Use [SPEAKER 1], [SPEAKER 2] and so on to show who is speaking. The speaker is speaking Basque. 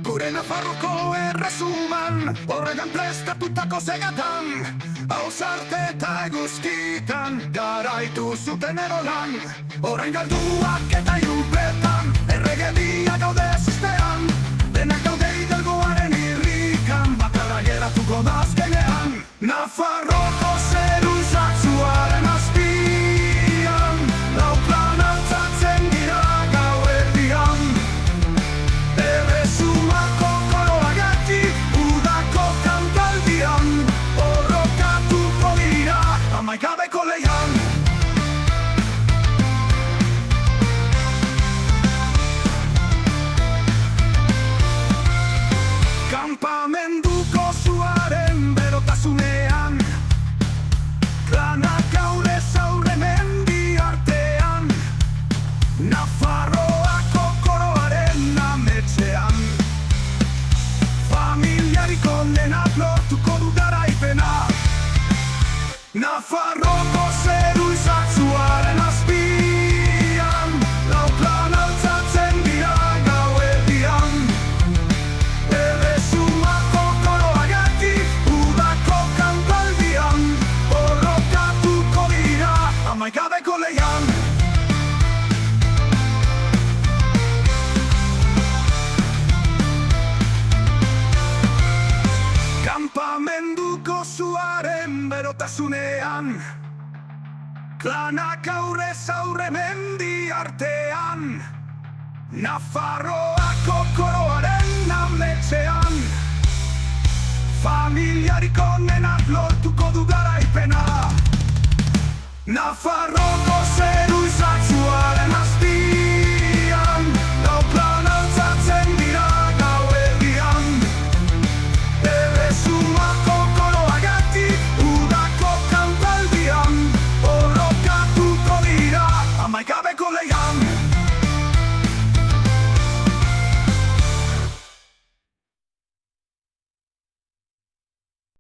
[SPEAKER 1] Gure Nafarroko erresuman, horregan prestatutako segatan, hausarte eta eguzkitan, garaitu zuten erolan. Orain galduak eta irupetan, erregedia gaude ziztean, denak gaude hidalgoaren irrikan, bakarra geratuko da azkenean. Nafarroko zeru zatzuaren azpian, lau plan altzatzen gira gauerdian. Erresumako koroagatik, udako kantaldian, borrokatuko dira amaikabeko leian. Kampamenduko zuaren berotasunean, planak aurrez aurre mendi artean, Nafarroako koroaren ametxean, familiarik onenak lortuko du garaipena. Nafarroko zeru izatzuaren azpian, lau plan altzatzen dira gauerdian. Erresumako koroagatik, udako kantaldian, borrokatuko dira amaikabeko leian. Kampamenduko zuaren berotasunean, klanak aurrez aurre mendi artean, Nafarroako koroaren ametxean, familiarik onenak lortuko du garaipena. Nafarroko zeru izatzu